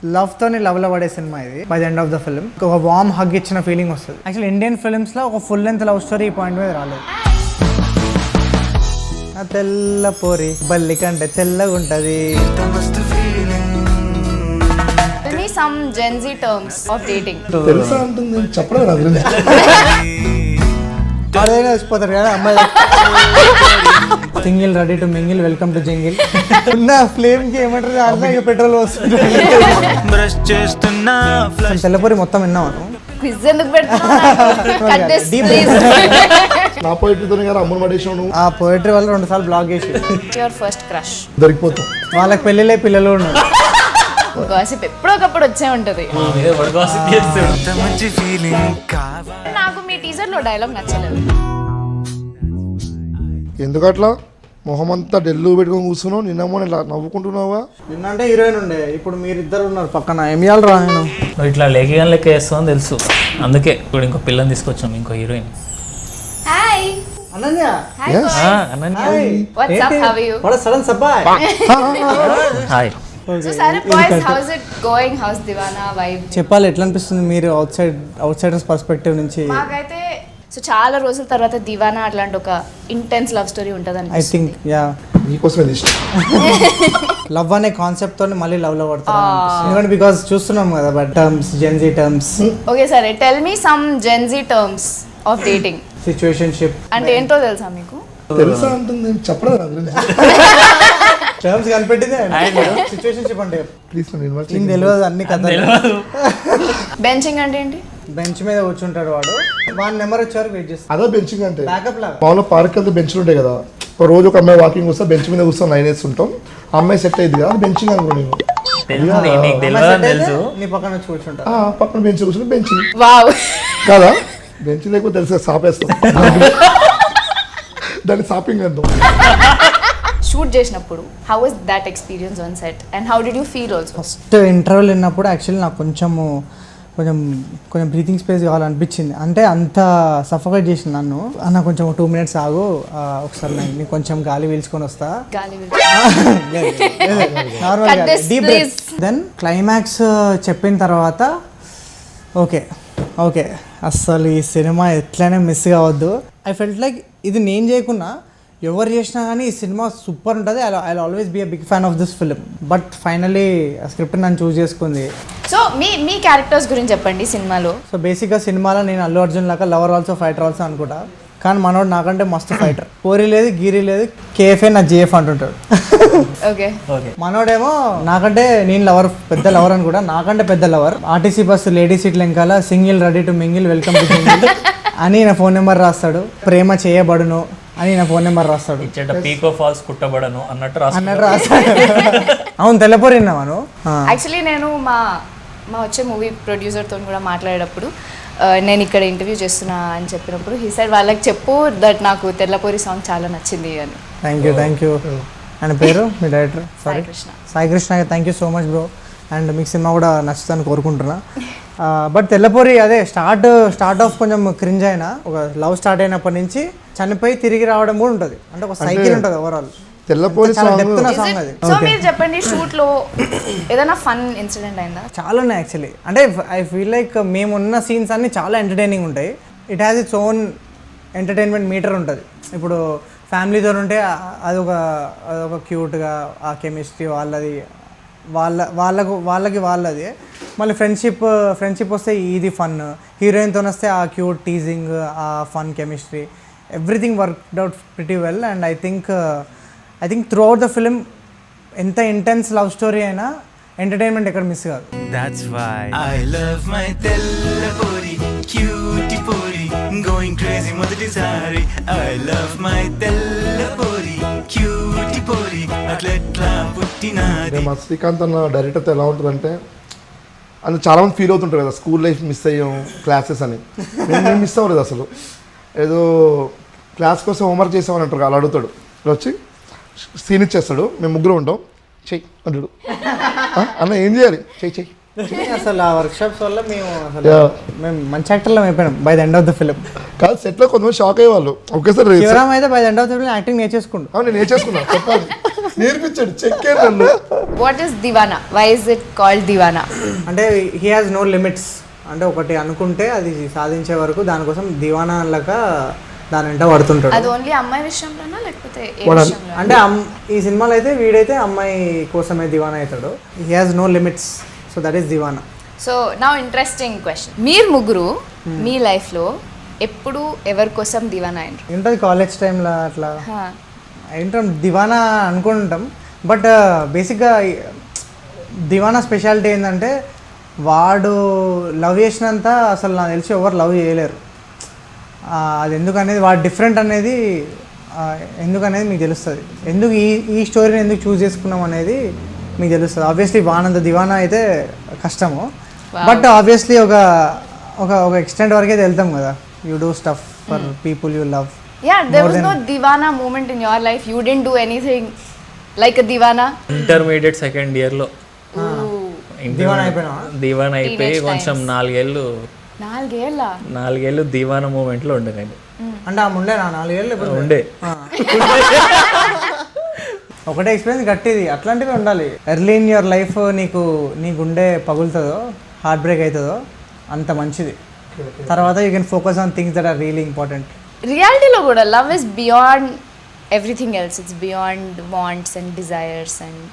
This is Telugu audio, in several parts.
లవ్ తోని లవ్ లో పడే సినిమా ఇది. By the end of the film ఒక వార్మ్ హగ్ ఇచ్చిన ఫీలింగ్ వస్తుంది. యాక్చువల్లీ ఇండియన్ ఫిల్మ్స్ లో ఒక ఫుల్ లెంత్ లవ్ స్టోరీ ఈ పాయింట్ మీద రాలేదు. ఆ తెల్ల పోరి బల్లి కంటే తెల్లగా ఉంటది. Tell me some Gen Z terms of dating. తెలుసా అంటుంది చెప్పడం రాదు. అదేనా వచ్చిపోతారు కదా అమ్మాయి. Single ready to mingle welcome to jingle. ఉన్న ఫ్లేమ్ కి ఏమంటారు అర్థం పెట్రోల్ వస్తుంది. తెల్లపూరి మొత్తం విన్నాను. Quiz ఎందుకు పెడుతున్నావు? Cut this please. నా పోయిటరీతోనే కదా అమ్మును పడేసాను. ఆ పోయిటరీ వల్ల 2 సార్లు బ్లాక్ చేసి. Your first crush. దొరికిపోతాం. వాళ్ళకి పెళ్ళిలే పిల్లలు ఉన్నారు. గాసిప్ ఎప్పుడొకప్పుడు వచ్చే ఉంటది. నాకు మీ టీజర్ లో డైలాగ్ నచ్చలేదు. ఎందుకట్లా మొహం అంతా డెల్లు పెట్టుకొని కూర్చున్నావు? నిన్నమో ఇలా నవ్వుకుంటున్నావా? నిన్నంటే హీరోయిన్ ఉండే, ఇప్పుడు మీరిద్దరు ఉన్నారు పక్కన. ఏం చేయాలి రా నేను? నువ్వు ఇట్లా లేఖగానే లెక్క వేస్తావని తెలుసు, అందుకే ఇప్పుడు ఇంకో పిల్లని తీసుకొచ్చాం, ఇంకో heroine. Hi Ananya. Hi what's up, how are you? What sudden surprise. Hi. So sorry boys, how's it going? How's Deewana vibe? చెప్పాలి ఎట్లా అనిపిస్తుంది మీరు అవుట్సైడర్స్ పర్స్పెక్టివ్ నుంచి? మాకైతే సో చాలా రోజుల తర్వాత దివానా అట్లాంటి ఒక ఇంటెన్స్ లవ్ స్టోరీ ఉంటుంది. ఐ థింక్ యా నీకోసమే ఇష్టం. లవ్ అనే కాన్సెప్ట్ తో మళ్ళీ లవ్ లో పడతారు. ఎందుకంటే బికాస్ చూస్తున్నాం కదా but terms, Gen Z terms. Okay సరే, tell me some Gen Z terms of dating. Situationship అంటే ఏంటో తెలుసా మీకు? తెలుసా అంటుంది చెప్పడం రాదు. టర్మ్స్ కనిపెట్టిందే సిచ్యువేషన్షిప్ అంటే. ప్లీజ్ ఏం తెలియదు అన్ని కథ. బెంచింగ్ అంటే ఏంటి? బెంచ్ మీద కూర్చుంటాడు వాడు, వాడి నెంబర్ వచ్చేవారు వెయిట్ చేస్తాడు. అదే బెంచింగ్ అంటే. బ్యాకప్ లాగా. మామూలుగా పార్క్ వెళ్తే బెంచ్లు ఉంటాయి కదా, ఒక రోజు ఒక అమ్మాయి వాకింగ్ వస్తే బెంచ్ మీద కూర్చొని లైన్ వేస్తుంటాం. ఆ అమ్మాయి సెట్ అయ్యింది కదా, అది బెంచింగ్ అనుకో. నేను తెలుసు నీ పక్కన వచ్చి కూర్చుంటా. పక్కన బెంచ్ కూర్చొని బెంచింగ్ వావ్ కదా. బెంచ్ లేకపోతే తెలుసు సాపేస్తాం. దాన్ని షాపింగ్ అంటాం. షూట్ చేసినప్పుడు how was that experience on set and how did you feel also? First interval విన్నప్పుడు యాక్చువల్లీ నాకు కొంచెం బ్రీతింగ్ స్పేస్ కావాలనిపించింది. అంటే అంత సఫోకేట్ చేసింది నన్ను. అన్న కొంచెం 2 minutes ఆగు, ఒకసారి నేను కొంచెం గాలి పీల్చుకొని వస్తా. Normal deep breath. Then climax చెప్పిన తర్వాత ఓకే అస్సలు ఈ సినిమా ఎట్లయినా మిస్ కావద్దు. ఐ ఫెల్ట్ లైక్ ఇది నేను చేయకున్నా ఎవరు చేసినా కానీ ఈ సినిమా సూపర్ ఉంటుంది. I always be a big fan of this film. But finally ఆ స్క్రిప్ట్ నన్ను చూస్ చేసుకుంది. సో మీ క్యారెక్టర్స్ గురించి చెప్పండి సినిమాలో. సో బేసిక్గా సినిమాలో నేను అల్లు అర్జున్ లాగా లవర్ ఆల్సో ఫైటర్ ఆల్సో అనుకుంటా. కానీ మనోడు నాకంటే మస్తు ఫైటర్. పోరి లేదు గీరి లేదు, కేఎఫ్ఏ నా జిఎఫ్ అంటుంటాడు. ఓకే మనోడేమో నాకంటే నేను లవర్, పెద్ద లవర్ అని కూడా, నాకంటే పెద్ద లవర్. ఆర్టీసీ బస్సు లేడీ సీట్లు వెనకాల single ready to mingle welcome to single అని నా ఫోన్ నెంబర్ రాస్తాడు. ప్రేమ చేయబడును అని నా ఫోన్ నెంబర్ రాస్తాడు. పీకో ఫాల్స్ కుట్టబడను అన్నట్టు రాస్తాడు. అవును తెల్లపోరి విన్నాను. యాక్చువల్లీ నేను మా వచ్చే మూవీ ప్రొడ్యూసర్తో కూడా మాట్లాడేటప్పుడు నేను ఇక్కడ ఇంటర్వ్యూ చేస్తున్నా అని చెప్పినప్పుడు హీ సైడ్ వాళ్ళకి చెప్పు దట్ నాకు తెల్లపోరి సాంగ్ చాలా నచ్చింది అని. Thank you. ఆయన పేరు మీ director? Sai Krishna. Thank you so much bro. And మీకు సినిమా కూడా నచ్చుతుందని కోరుకుంటున్నా. బట్ తెల్లపోరి అదే స్టార్ట్ ఆఫ్ కొంచెం క్రింజ్ అయినా, ఒక లవ్ స్టార్ట్ అయినప్పటి నుంచి చనిపోయి తిరిగి రావడం కూడా ఉంటుంది. అంటే ఒక సైకిల్ ఉంటుంది ఓవరాల్. తెల్లపోరి సాంగ్ అది. సో మీరు చెప్పండి, షూట్ లో ఏదైనా ఫన్ ఇన్సిడెంట్ అయిందా? చాలా ఉన్నాయి యాక్చువల్లీ. అంటే ఐ ఫీల్ లైక్ మేమున్న సీన్స్ అన్ని చాలా ఎంటర్టైనింగ్ ఉంటాయి. It has its own entertainment meter ఉంటుంది. ఇప్పుడు ఫ్యామిలీతో ఉంటే అదొక క్యూట్గా ఆ కెమిస్ట్రీ వాళ్ళకి వాళ్ళది. మళ్ళీ ఫ్రెండ్షిప్ వస్తే ఇది ఫన్, హీరోయిన్తో వస్తే ఆ క్యూట్ టీజింగ్, ఆ fun chemistry, everything worked out pretty well. And I think through out the film ఎంత ఇంటెన్స్ లవ్ స్టోరీ అయినా ఎంటర్టైన్మెంట్ ఎక్కడ మిస్ కాదు. That's why I love my తెల్లపోరి cutie pori going crazy మొదటిసారి. I love my తెల్లపోరి cutie pori అట్లెట్లా పుట్టినాది. మా శ్రీకాంత్ అన్న డైరెక్టర్తో ఎలా ఉంటుందంటే, అందులో చాలామంది ఫీల్ అవుతుంటారు కదా స్కూల్ లైఫ్ మిస్ అయ్యాం క్లాసెస్ అని. మేము మిస్ అవ్వలేదు అసలు. ఏదో క్లాస్ కోసం హోంవర్క్ చేసామని అంటారు, అలా అడుగుతాడు. ఇలా వచ్చి సీన్ ఇచ్చేస్తాడు, మేము ముగ్గురు ఉంటాం, చెయ్యి అంటాడు. అన్న ఏం చేయాలి? చెయ్యి అసలు ఆ వర్క్షాప్స్ వల్ల మేము అసలు Yeah. మేము మంచి యాక్టర్లో అయిపోయినాం by the end of the film. కాదు సెట్లో కొంతమంది షాక్ అయ్యేవాళ్ళు ఒకేసారి శివరామ్ అయితే by the end of the film acting నేర్చేసుకుండు. నేను నేర్చేసుకున్నా చెప్పాలి నేర్పించాడు చెక్కే నన్ను. What is Deewana? Why is it called Deewana? అంటే హీ హాజ్ నో లిమిట్స్. అంటే ఒకటి అనుకుంటే అది సాధించే వరకు దానికోసం దివానా అల్లక దాని వెంట పడుతుంటాడు. అది ఓన్లీ అమ్మాయి విషయంలోనా లేకపోతే ఏ వాడు- విషయంలో? అంటే ఈ సినిమాలో అయితే వీడైతే అమ్మాయి కోసమే దివానా అవుతాడు. He has no limits, so that is Deewana. So నా ఇంట్రెస్టింగ్ క్వశ్చన్, మీరు ముగ్గురు మీ లైఫ్లో ఎప్పుడు ఎవరి కోసం దివానా అయినరు? ఉంటుంది కాలేజ్ టైంలో అట్లా ఏంటాం దివానా అనుకుంటాం. బట్ బేసిక్గా దివానా స్పెషాలిటీ ఏంటంటే వాడు లవ్ చేసినంత అసలు నాకు తెలిసి ఎవరు లవ్ చేయలేరు. అది ఎందుకనేది వాడు డిఫరెంట్ అనేది ఎందుకనేది మీకు తెలుస్తుంది. ఎందుకు ఈ స్టోరీని ఎందుకు చూస్ చేసుకున్నాం అనేది మీకు తెలుస్తుంది. ఆబ్వియస్లీ వానంత దివానా అయితే కష్టము. బట్ ఆబ్వియస్లీ ఒక ఒక ఒక ఎక్స్టెంట్ వరకే వెళ్తాం కదా. You do stuff for people you love. Yeah, there was no Divana moment in your life. You didn't do anything like a Divana. Intermediate second ఇయర్లో దివానా అయిపోయినావా? దీవాన అయిపోయి Teenage కొంచెం times. నాలుగేళ్ళు దీవాన మూమెంట్లో ఉండే నేను. అంటే ఆ ముండే నా 4 ఏళ్ళు ఇప్పుడు ఉండే ఒకటే ఎక్స్పీరియన్స్ గట్టిది. అట్లాంటివి ఉండాలి. ఎర్లీ ఇన్ యువర్ లైఫ్ నీ గుండె పగులుతుందో హార్ట్ బ్రేక్ అవుతుందో అంత మంచిది. తర్వాత you can focus on things that are really important. రియాలిటీలో కూడా love is beyond everything else. It's beyond wants and desires and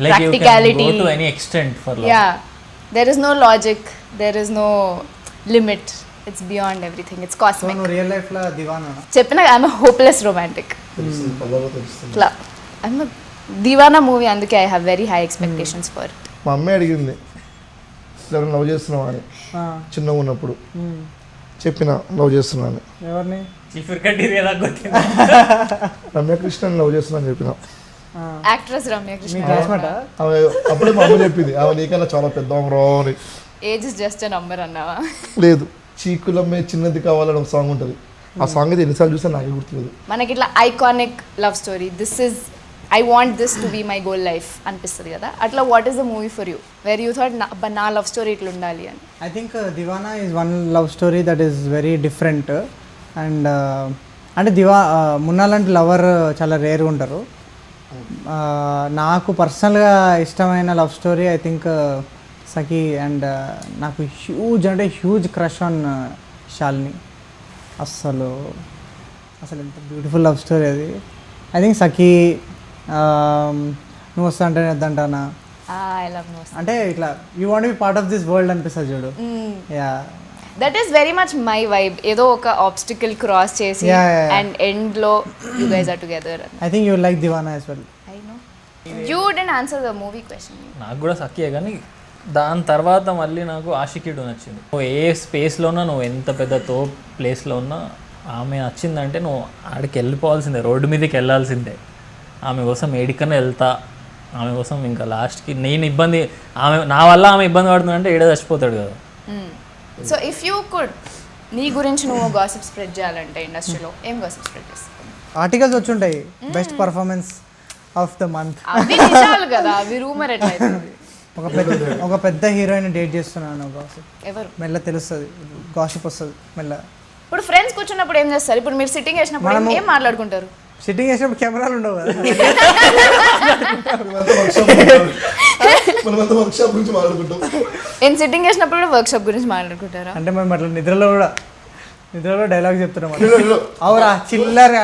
like you can Practicality. Go to any extent for love. yeah, there is no logic, there is no limit. It's beyond everything. It's so cosmic. నువ్వు రియల్ లైఫ్లో దివానా? చెప్పిన ఐఎమ్ హోప్లెస్ రొమాంటిక్. తెలుస్తుంది పల్లవ తెలుస్తుంది. ఇట్లా ఐఎమ్ దివానా మూవీ, అందుకే I have very high expectations for it. మా అమ్మాయి అడిగింది ఎవరైనా లవ్ చేస్తున్నావా అని చిన్నగా ఉన్నప్పుడు. చెప్పిన లవ్ చేస్తున్నాను. ఎవరిని? రమ్యకృష్ణని లవ్ చేస్తున్నాను చెప్పిన. యాక్ట్రెస్ రమ్య కృష్ణ. మీ క్లాస్మేట్? ఆమె అప్పుడే మా అమ్మ చెప్పింది ఆమె నీకన్నా చాలా పెద్ద రా అని. Age is just a number అన్నావా? లేదు, చీకులమ్మే చిన్నది కావాలని ఒక సాంగ్ ఉంటుంది. ఆ సాంగ్ అయితే ఎన్నిసార్లు చూసా నాకే గుర్తులేదు. మనకి ఇట్లా iconic love story, this is I want this to be my goal life అనిపిస్తుంది కదా. అట్లా what is the movie for you where you thought నా లవ్ స్టోరీ ఇట్లా ఉండాలి అని? I think Deewana is one love story that is very different. And అంటే మున్నా లాంటి లవర్ చాలా రేర్గా ఉంటారు. నాకు పర్సనల్గా ఇష్టమైన love story I think Sakhi. And నాకు హ్యూజ్ క్రష్ ఆన్ శాలిని. అసలు ఎంత బ్యూటిఫుల్ లవ్ స్టోరీ అది. ఐ థింక్ సఖీ, నువ్వు వస్తా అంటే వద్దంటానా, ఐ లవ్ నో. అంటే ఇట్లా you want be part of this world అనిపిస్తుంది చూడు. Yeah, that is very much my vibe. ఏదో ఒక ఆబ్స్టికల్ క్రాస్ చేసి అండ్ ఎండ్ లో you guys are together. I think you like Deewana as well. I no you didn't answer the movie question. నాకు కూడా సఖియే, కానీ దాని తర్వాత మళ్ళీ నాకు ఆషికీడు నచ్చింది. నువ్వు ఏ స్పేస్లో ఉన్నా, నువ్వు ఎంత పెద్ద ప్లేస్లో ఉన్నా, ఆమె నచ్చిందంటే నువ్వు ఆడికి వెళ్ళిపోవాల్సిందే, రోడ్డు మీదకి వెళ్ళాల్సిందే. ఆమె కోసం ఏడికన్నా వెళ్తా, ఆమె కోసం ఇంకా లాస్ట్కి నేను ఇబ్బంది, నా వల్ల ఆమె ఇబ్బంది పడుతుందంటే ఏడే చచ్చిపోతాడు కదా. సో ఇఫ్ యూ కుడ్ నీ గురించి నువ్వు గాసిప్ స్ప్రెడ్ చేయాలంటే ఇండస్ట్రీలో ఏం గాసిప్ స్ప్రెడ్ చేస్తావు? ఆర్టికల్స్ వచ్చి ఉంటాయి, best performance of the month. అవి నిజాలు కదా, అవి రూమర్ ఎట్లయితే. ఒక పెద్ద హీరోయిన్ డేట్ చేస్తున్నాను, గాసిప్ ఎవరు? మెల్ల తెలుస్తుంది, గాసిప్ వస్తుంది మెల్ల. ఇప్పుడు ఫ్రెండ్స్ కూర్చున్నప్పుడు ఏం చేస్తారు? ఇప్పుడు మీరు సిట్టింగ్ వేసినప్పుడు ఏం మాట్లాడుకుంటారు? సిట్టింగ్ చేసినప్పుడు కెమెరాలు ఉండవు కదా. మనమంతా వర్క్షాప్ గురించి మాట్లాడుకుంటాం. నేను సిట్టింగ్ వేసినప్పుడు కూడా వర్క్ షాప్ గురించి మాట్లాడుకుంటారా? అంటే మేము అట్లా నిద్రలో డైలాగ్ చెప్తున్నాం. అవురా చిల్లర్.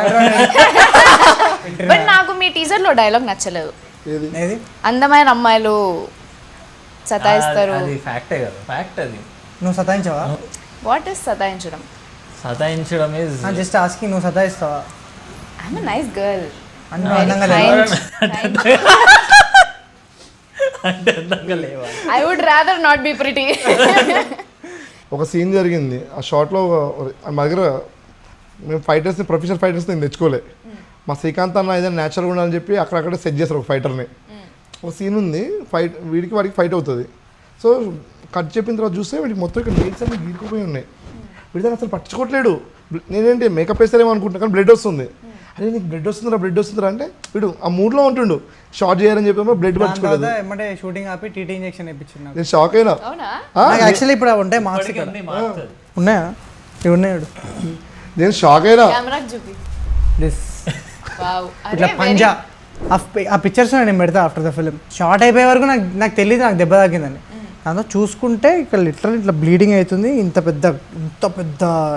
బట్ నాకు మీ టీజర్ లో డైలాగ్ నచ్చలేదు. ఏది? అందమైన అమ్మాయిలు సతాయిస్తారు. అది ఫ్యాక్టే కదా, ఫ్యాక్ట్ అది. నువ్వు సతాయించవా? వాట్ ఇస్ సతాయించడం? సతాయించడం ఈజ్ జస్ట్ ఆస్కింగ్. నువ్వు సతాయిస్తావా? I'm a nice girl. అంటే అందంగా లేవా? అంటే అందంగా లేవా? I would rather not be pretty. ఒక సీన్ జరిగింది ఆ షార్ట్లో. మా దగ్గర మేము ఫైటర్స్ని, ప్రొఫెషనల్ ఫైటర్స్ని నేను తెచ్చుకోలే. మా శ్రీకాంత్ అన్న ఏదైనా న్యాచురల్గా ఉండాలని చెప్పి అక్కడక్కడ సెట్ చేస్తారు ఒక ఫైటర్ని. ఒక సీన్ ఉంది, వాడికి ఫైట్ అవుతుంది. సో కట్ చెప్పిన తర్వాత చూస్తే వీడికి మొత్తం ఇక్కడ నీడ్స్ అన్ని గీరుకుపోయి ఉన్నాయి. వీడి దాన్ని అసలు పట్టించుకోవట్లేడు. నేనేంటి మేకప్ వేస్తారేమో అనుకుంటున్నా, కానీ బ్లడ్ వస్తుంది. అరే నీకు బ్లడ్ వస్తుందిరా అంటే వీడు ఆ మూడ్లో ఉంటుండు, షార్ట్ చేయాలని చెప్పి బ్లడ్ దాని పట్టుకోలేదు. తర్వాత ఏమంటే షూటింగ్ ఆపి టీటీ ఇంజెక్షన్ ఇప్పించింది నాకు. నేను షాక్ అయినా. అవునా? నాకు యాక్చువల్లీ ఇప్పుడు అవి ఉంటాయి మార్క్స్ ఇక్కడ ఉన్నాయా? ఇవి ఉన్నాడు నేను షాక్ అయినా. కెమెరాకి చూపి. This wow. ఇట్లా అరే పంజా ఆ పిక్చర్స్ నేను పెడతా ఆఫ్టర్ ద ఫిలిం. షార్ట్ అయిపోయే వరకు నాకు తెలియదు నాకు దెబ్బ తాకిందని. దాంతో చూసుకుంటే ఇక్కడ లిటరల్ ఇట్లా బ్లీడింగ్ అవుతుంది. ఇంత పెద్ద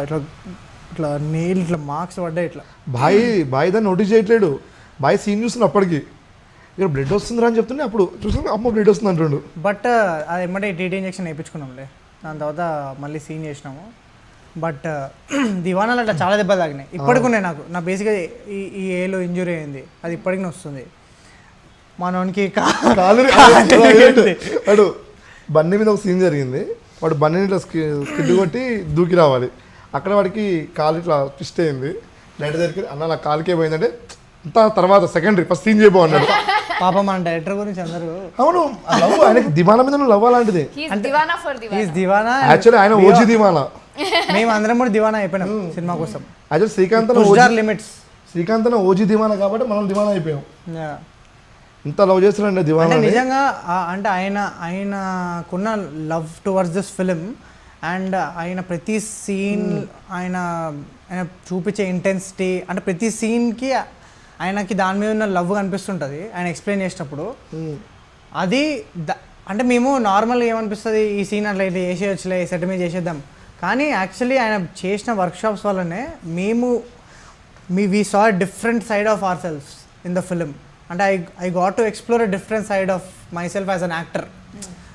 ఇట్లా ఇట్లా నెయిల్ ఇట్లా మార్క్స్ పడ్డాయి ఇట్లా. బాయ్ దాన్ని నోటీస్ చేయట్లేడు. బాయ్ సీన్ చూస్తున్నా అప్పటికి, ఇక్కడ బ్లడ్ వస్తుందిరా అని చెప్తుంటే అప్పుడు చూసుకుంటే అమ్మ బ్లడ్ వస్తుంది అంటుండు. బట్ అది ఏమంటే టీటీ ఇంజెక్షన్ వేయించుకున్నాంలే. దాని తర్వాత మళ్ళీ సీన్ చేసినాము. బట్ దివానాలు అట్లా చాలా దెబ్బలు తాగినాయి. ఇప్పటికి ఉన్నాయి నాకు. నా బేసిక్గా ఈ ఏలో ఇంజురీ అయింది, అది ఇప్పటికి వస్తుంది. మనోనికి వాడు బన్నీ మీద ఒక సీన్ జరిగింది. వాడు బన్నీని ఇట్లా స్కిడ్ కొట్టి దూకి రావాలి. అక్కడ వాడికి కాలు ఇట్లా ట్విస్ట్ అయింది. లైట్ దగ్గరికి అన్న నా కాలుకే పోయిందంటే అంత తర్వాత సెకండరీ, ఫస్ట్ సీన్ చేయబో అన్నాడు. పాపం మన డైరెక్టర్ గురించి అందరూ. అవును, లవ్ ఆయనకి దివానా మీద లవ్ అలాంటిది. దివానా యాక్చువల్లీ ఆయన ఓజీ దివానా. మేము అందరం కూడా దివానా అయిపోయినాం సినిమా కోసం. యాక్చువల్ శ్రీకాంత్ ఓజీ దివానా కాబట్టి మనం దివానా అయిపోయాం. ఇంత లవ్ చేస్తున్నాడు దివానా. నిజంగా అంటే ఆయనకున్న love towards this film and ఆయన ప్రతి సీన్ ఆయన చూపించే ఇంటెన్సిటీ అంటే ప్రతి సీన్కి ఆయనకి దాని మీద ఉన్న లవ్ కనిపిస్తుంటుంది ఆయన ఎక్స్ప్లెయిన్ చేసినప్పుడు. అది అంటే మేము నార్మల్గా ఏమనిపిస్తుంది, ఈ సీన్ అట్లా ఇది చేసేయచ్చులే, సెట్ మీద చేసేద్దాం. కానీ యాక్చువల్లీ ఆయన చేసిన వర్క్షాప్స్ వల్లనే we saw different side of our selfs in the film. అంటే I got to explore a different side of my self as an actor.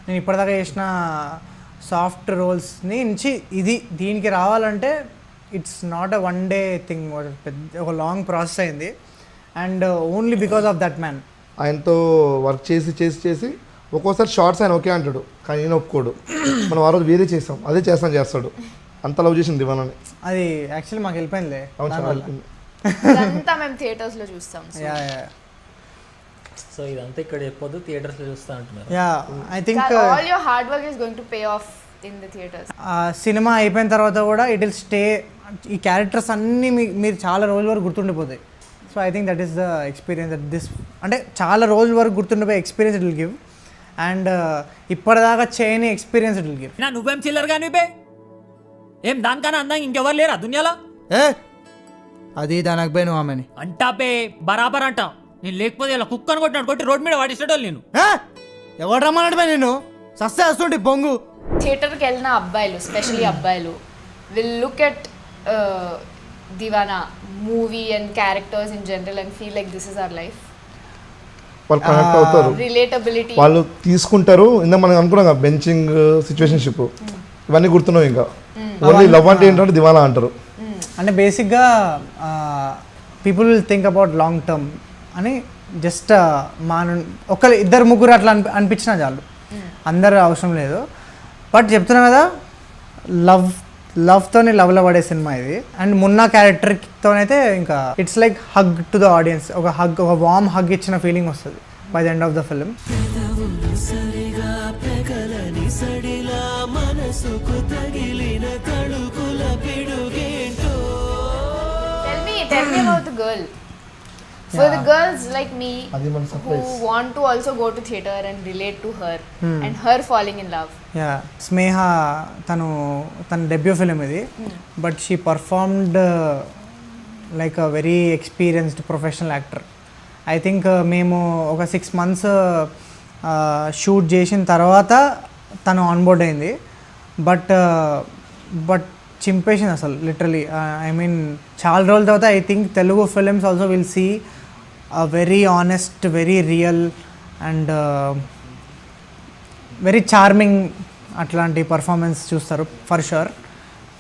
నేను ఇప్పటిదాకా చేసిన సాఫ్ట్ రోల్స్ని నుంచి దీనికి రావాలంటే it's not a one day thing, ఒక లాంగ్ ప్రాసెస్ అయింది. And only because of that man. ఆయనతో వర్క్ చేసి ఒక్కోసారి షార్ట్స్ ఆయన ఓకే అంటాడు, కానీ నేను ఒప్పుకోడు. మనం ఆ రోజు వేరే చేస్తాం, అదే చేస్తాడు. అంత లవ్ చేసింది దివానాని. అది యాక్చువల్లీ మాకు వెళ్ళిపోయిందిలే. మేము థియేటర్స్ లో చూస్తాం. సో ఇదంతా ఇక్కడ చెప్పొద్దు, థియేటర్స్ లో చూస్తా అంటున్నారు. I think all your hard work is going to pay off in the theatres. సినిమా అయిపోయిన తర్వాత కూడా ఇట్ విల్ స్టే. ఈ క్యారెక్టర్స్ అన్నీ మీరు చాలా రోజుల వరకు గుర్తుండిపోతాయి. So I think that is the experience that this అంటే చాలా రోజుల వరకు గుర్తుండిపోయే experience it will give. And ఇప్పటిదాకా చేయని ఎక్స్పీరియన్స్ ఇట్ విల్ గివ్. నువ్వేం చిల్లర్ కానీ బే, ఏం దానికన్నా అందంగా ఇంకెవరు లేరా దునియాలో? అది దానికి పోయి నువ్వు ఆమెని అంటా బే, బరాబర్ అంటా. నేను లేకపోతే ఇలా కుక్కను కొట్టి రోడ్ మీద వాడిస్తాడు. నేను ఎవరు రమ్మన్నాడు నేను సస్తే వస్తుంటే బొంగు. థియేటర్కి వెళ్ళిన అబ్బాయిలు, స్పెషలీ అబ్బాయిలు, will look at Deewana movie and characters in general and feel like this is our life. వాళ్ళు కనెక్ట్ అవుతారు, రిలేటబిలిటీ వాళ్ళు తీసుకుంటారు. ఇందాక మనం అనుకున్నాం బెంచింగ్, సిచ్యువేషన్షిప్, ఇవన్నీ గుర్తున్నావు. ఇంకా ఓన్లీ లవ్ అంటే ఏంటంటే దివానా అంటారు. అంటే బేసిక్గా people will think about long term అని జస్ట్ ఇద్దరు ముగ్గురు అట్లా అనిపించినా చాలు, అందరు అవసరం లేదు. బట్ చెప్తున్నా కదా, లవ్తోనే లవ్లో పడే సినిమా ఇది. అండ్ మున్నా క్యారెక్టర్తోనైతే ఇంకా it's like hug to the audience. ఒక వార్మ్ హగ్ ఇచ్చిన ఫీలింగ్ వస్తుంది by the end of the film. Tell me about the girl. For the girls like me who want to also go to theater and relate to her and her falling in love. స్నేహ తన డెబ్యూ ఫిలిం ఇది. But she performed like a very experienced professional actor. I think మేము ఒక 6 months షూట్ చేసిన తర్వాత తను ఆన్బోర్డ్ అయింది. బట్ చింపేసింది అసలు లిటరలీ. ఐ మీన్ చాలా రోజుల తర్వాత I think Telugu films also will see a very honest, very real and very charming అట్లాంటి పర్ఫార్మెన్స్ చూస్తారు for sure.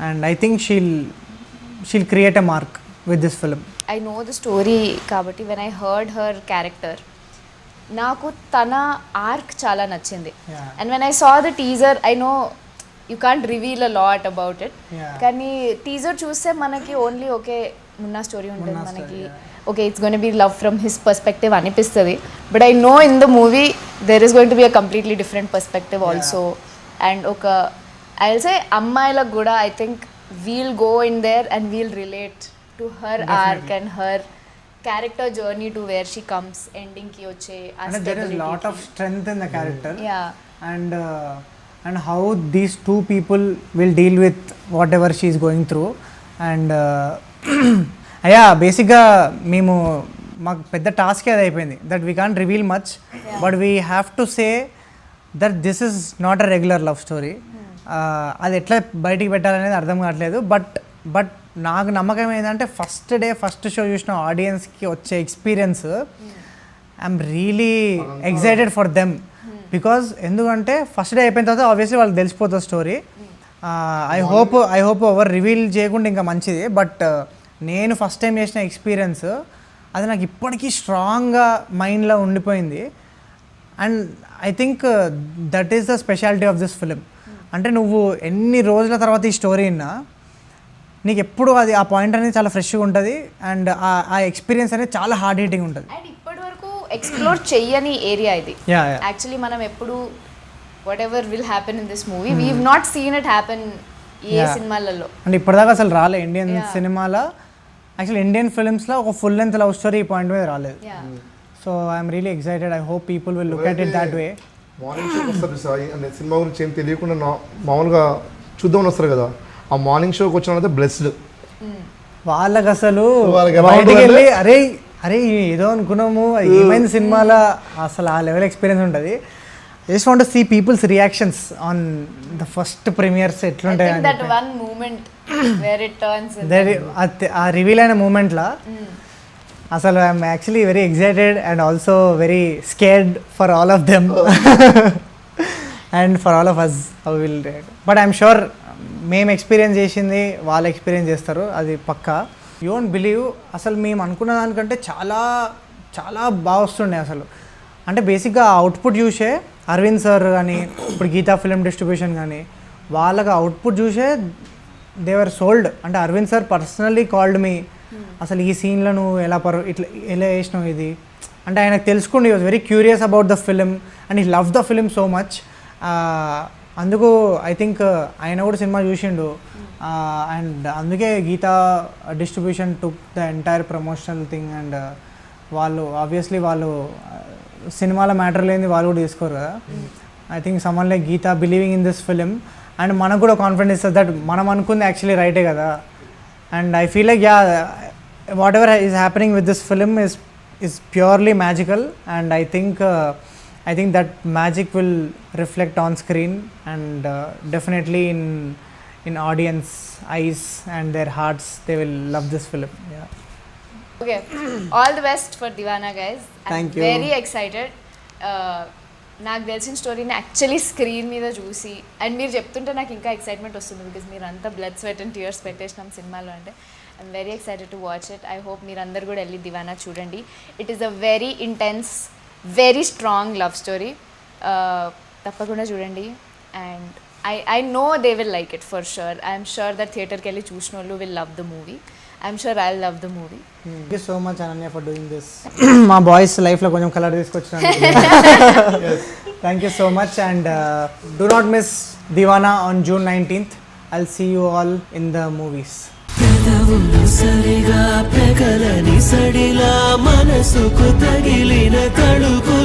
And I think she'll create a mark with this film. I know the story కాబట్టి when I heard her character, నాకు తన ఆర్క్ చాలా నచ్చింది. And when I saw the teaser, I know you can't reveal a lot about it. కానీ టీజర్ చూస్తే మనకి ఓన్లీ ఓకే మున్నా స్టోరీ ఉంటుంది, మనకి okay it's going be love from his perspective అనిపిస్తుంది. But I know in the movie there is going to be a completely different perspective also. And I will say అమ్మాయిలకు కూడా I think we'll go in there and we'll relate to her arc and her character journey to where she comes ఎండింగ్కి వచ్చే అంటే there is lot of strength in the character yeah and how these two people will deal with whatever she is going through and yeah బేసిక్గా మేము మాకు పెద్ద టాస్క్ అది అయిపోయింది that we can't reveal much but we have to say that this is not a regular love story అది ఎట్లా బయటికి పెట్టాలనేది అర్థం కావట్లేదు బట్ నాకు నమ్మకం ఏంటంటే ఫస్ట్ షో చూసిన ఆడియన్స్కి వచ్చే experience I'm really excited for them because ఎందుకంటే ఫస్ట్ డే అయిపోయిన తర్వాత ఆబ్వియస్లీ వాళ్ళకి తెలిసిపోతుంది స్టోరీ ఐ హోప్ ఎవరు రివీల్ చేయకుండా ఇంకా మంచిది బట్ నేను ఫస్ట్ టైం చేసిన ఎక్స్పీరియన్స్ అది నాకు ఇప్పటికీ స్ట్రాంగ్గా మైండ్లో ఉండిపోయింది and I think that is the speciality of this film అంటే నువ్వు ఎన్ని రోజుల తర్వాత ఈ స్టోరీ విన్నా నీకు ఎప్పుడు అది ఆ పాయింట్ అనేది చాలా ఫ్రెష్గా ఉంటుంది అండ్ ఆ ఎక్స్పీరియన్స్ అనేది చాలా హార్డ్ హీటింగ్ ఉంటుంది. అండ్ ఇప్పటి వరకు ఎక్స్ప్లోర్ చెయ్యని ఏరియా ఇది. Yeah. యాక్చువల్లీ మనం ఎప్పుడు whatever will happen in this movie we not seen it happen ఏ సినిమాలలో. అంటే ఇప్పటిదాకా అసలు రాలే ఇండియన్ సినిమాలో, యాక్చువల్లీ ఇండియన్ ఫిల్మ్స్లో ఒక ఫుల్ లెంత్ లవ్ స్టోరీ ఈ పాయింట్ మీద రాలేదు. So I'm really excited. I hope people will look at it that way. Morning షోకి వస్తారు సార్ అంటే సినిమా గురించి ఏం తెలియకుండా మామూలుగా చూద్దామని వస్తారు కదా, ఆ మార్నింగ్ షోకి వచ్చిన వాళ్ళైతే బ్లెస్డ్. వాళ్ళకి అసలు వాళ్ళకి ఎలా బయటికి ఉంటుందంటే- వెళ్ళి అరే ఏదో అనుకున్నాము ఏమైంది సినిమాలో అసలు ఆ లెవెల్ ఎక్స్పీరియన్స్ ఉంటుంది. Just want to see peoples reactions on the first premieres ఎట్లుంటాయి అని that one moment where it turns ఆ రివీల్ అయిన మూమెంట్లో అసలు I'm actually very excited and also very scared for all of them and for all of us how will but I'm sure మేము ఎక్స్పీరియన్స్ చేసింది వాళ్ళు ఎక్స్పీరియన్స్ చేస్తారు, అది పక్కా. యూ వోంట్ బిలీవ్ అసలు మేము అనుకున్న దానికంటే చాలా చాలా బాగా వస్తుండే అసలు. అంటే బేసిక్గా అవుట్పుట్ చూసే అరవింద్ సార్ కానీ ఇప్పుడు గీతా ఫిలిం డిస్ట్రిబ్యూషన్ కానీ వాళ్ళకి అవుట్పుట్ చూసే దేవర్ సోల్డ్. అంటే Arvind sir personally called me, అసలు ఈ సీన్లో నువ్వు ఇట్లా ఎలా వేసినావు ఇది అంటే ఆయనకు తెలుసుకోండి. Was very curious about the film and he love the film so much. అందుకు ఐ థింక్ ఆయన కూడా సినిమా చూసిండు అండ్ అందుకే Geetha distribution took the entire promotional thing and వాళ్ళు ఆబ్వియస్లీ వాళ్ళు సినిమాలో మ్యాటర్ లేని వాళ్ళు కూడా తీసుకోరు కదా. I think someone like Geetha believing in this film and మనకు కూడా కాన్ఫిడెన్స్ ఇస్తుంది దట్ మనం అనుకుంది యాక్చువల్లీ రైటే కదా. And I feel like what ever is happening with this film is purely magical and I think that magic will reflect on screen and definitely in audience eyes and their hearts they will love this film. Okay, all the best for Deewana guys. Thank I'm you. very excited. నాకు తెలిసిన స్టోరీని యాక్చువల్లీ స్క్రీన్ మీద చూసి అండ్ మీరు చెప్తుంటే నాకు ఇంకా ఎక్సైట్మెంట్ వస్తుంది బికాజ్ మీరు అంతా బ్లడ్ స్వెట్ అండ్ టీయర్స్ పెట్టేసినాం సినిమాలో. అంటే I'm very excited to watch it. I hope మీరు అందరు కూడా వెళ్ళి దివానా చూడండి. It is a very intense very strong love story. తప్పకుండా చూడండి and I know they will like it for sure. I'm sure that థియేటర్కి వెళ్ళి చూసిన వాళ్ళు will love the movie. I'm sure I love the movie. Thank you so much Ananya for doing this. మా బాయ్స్ లైఫ్లో కొంచెం colour తీసుకొచ్చినాను. Thank you so much and do not miss Deewana on June 19th. I'll see you all in the movies. పెదవులు సరిగా పెగలని సడిలా మనసుకు తగిలిన తడుకు